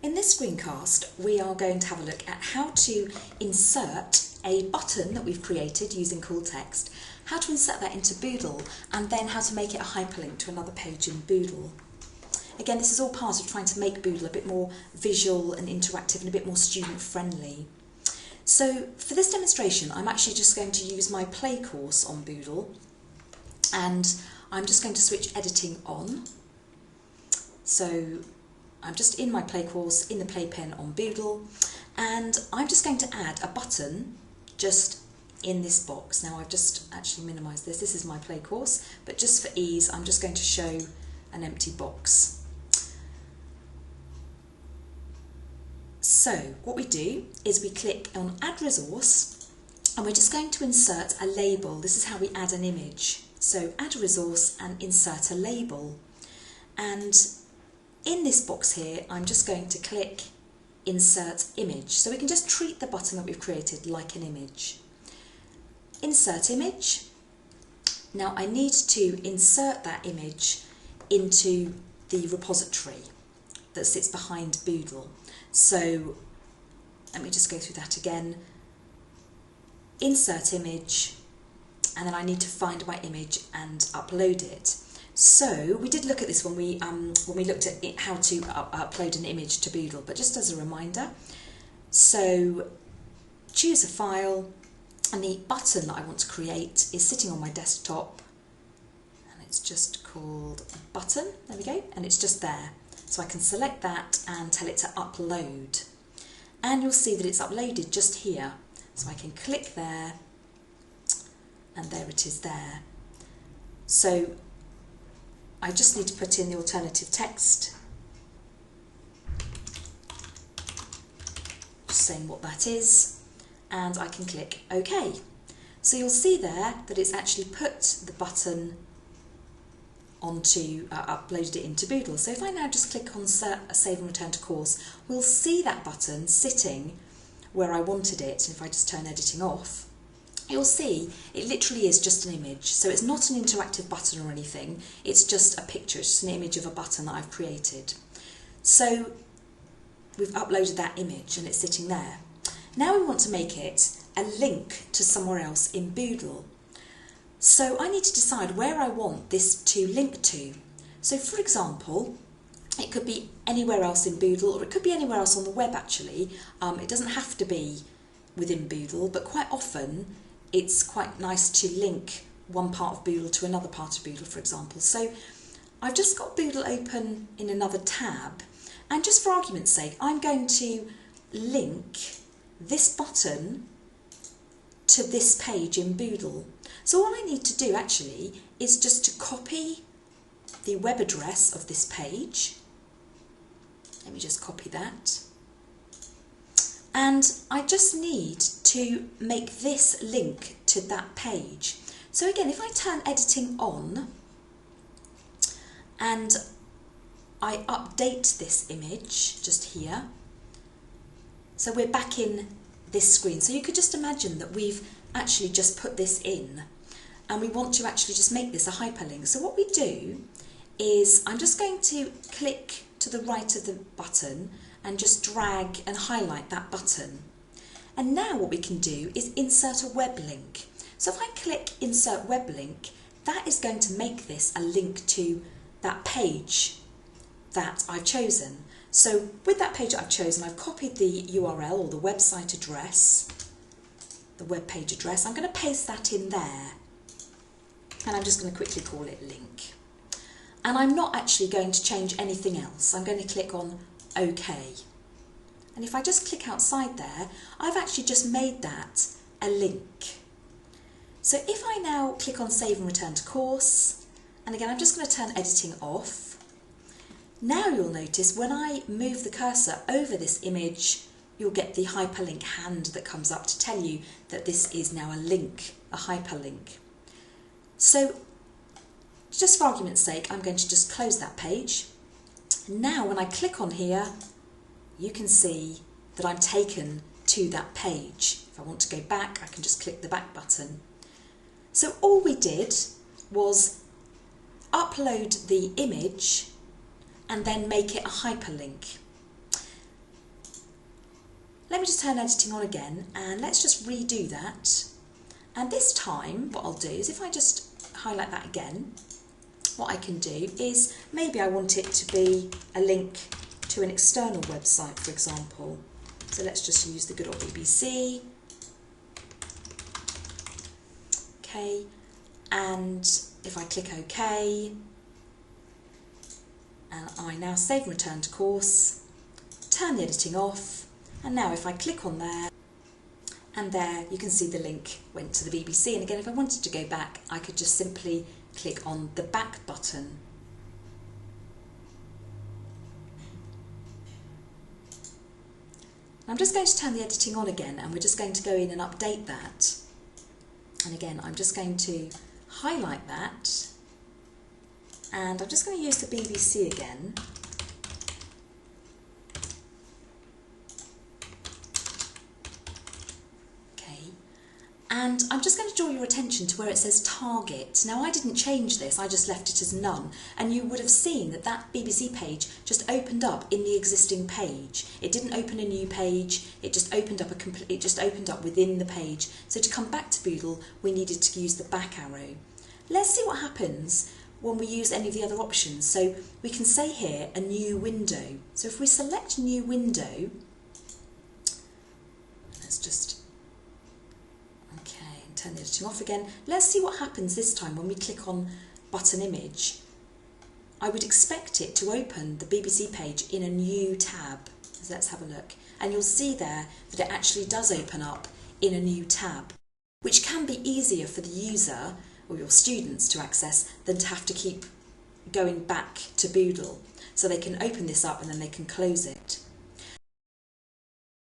In this screencast, we are going to have a look at how to insert a button that we've created using cool text, how to insert that into Boodle, and then how to make it a hyperlink to another page in Boodle. Again, this is all part of trying to make Boodle a bit more visual and interactive and a bit more student-friendly. So for this demonstration, I'm actually just going to use my play course on Boodle, and I'm just going to switch editing on. So I'm just in my play course, in the playpen on Boodle, and I'm just going to add a button just in this box. Now I've just actually minimised this. This is my play course, but just for ease, I'm just going to show an empty box. So what we do is we click on Add Resource, and we're just going to insert a label. This is how we add an image. So add a resource and insert a label. And in this box here, I'm just going to click Insert Image. So we can just treat the button that we've created like an image. Insert Image. Now I need to insert that image into the repository that sits behind Boodle. So let me just go through that again. Insert Image, and then I need to find my image and upload it. So we did look at this when we looked at how to upload an image to Boodle, but just as a reminder. So choose a file, and the button that I want to create is sitting on my desktop, and it's just called Button. There we go, and it's just there. So I can select that and tell it to upload, and you'll see that it's uploaded just here. So I can click there, and there it is there. So I just need to put in the alternative text, just saying what that is, and I can click OK. So you'll see there that it's actually put the button onto, uploaded it into Boodle. So if I now just click on Save and Return to Course, we'll see that button sitting where I wanted it. And if I just turn editing off, you'll see it literally is just an image. So it's not an interactive button or anything, it's just a picture, it's just an image of a button that I've created. So we've uploaded that image and it's sitting there. Now we want to make it a link to somewhere else in Boodle. So I need to decide where I want this to link to. So for example, it could be anywhere else in Boodle, or it could be anywhere else on the web actually. It doesn't have to be within Boodle, but quite often it's quite nice to link one part of Boodle to another part of Boodle, for example. So I've just got Boodle open in another tab, and just for argument's sake, I'm going to link this button to this page in Boodle. So all I need to do actually is just to copy the web address of this page. Let me just copy that. And I just need to make this link to that page. So again, if I turn editing on and I update this image just here, so we're back in this screen. So you could just imagine that we've actually just put this in, and we want to actually just make this a hyperlink. So what we do is I'm just going to click to the right of the button and just drag and highlight that button. And now what we can do is insert a web link. So if I click Insert Web Link, that is going to make this a link to that page that I've chosen. So with that page that I've chosen, I've copied the URL or the website address, the web page address. I'm going to paste that in there, and I'm just going to quickly call it link. And I'm not actually going to change anything else. I'm going to click on OK. And if I just click outside there, I've actually just made that a link. So if I now click on Save and Return to Course, and again I'm just going to turn editing off, now you'll notice when I move the cursor over this image, you'll get the hyperlink hand that comes up to tell you that this is now a link, a hyperlink. So just for argument's sake, I'm going to just close that page. Now when I click on here, you can see that I'm taken to that page. If I want to go back, I can just click the back button. So all we did was upload the image and then make it a hyperlink. Let me just turn editing on again and let's just redo that. And this time what I'll do is if I just highlight that again, what I can do is maybe I want it to be a link to an external website, for example. So let's just use the good old BBC. Okay, and if I click OK, and I now save and return to course, turn the editing off, and now if I click on there, and there you can see the link went to the BBC. And again, if I wanted to go back, I could just simply click on the back button. I'm just going to turn the editing on again, and we're just going to go in and update that. And again, I'm just going to highlight that, and I'm just going to use the BBC again. And I'm just going to draw your attention to where it says target. Now I didn't change this, I just left it as none, and you would have seen that that BBC page just opened up in the existing page. It didn't open a new page, it just opened up within the page. So to come back to Boodle, we needed to use the back arrow. Let's see what happens when we use any of the other options. So we can say here a new window. So if we select new window, let's just turn the editing off again. Let's see what happens this time when we click on button image. I would expect it to open the BBC page in a new tab. So let's have a look. And you'll see there that it actually does open up in a new tab, which can be easier for the user or your students to access than to have to keep going back to Boodle. So they can open this up and then they can close it.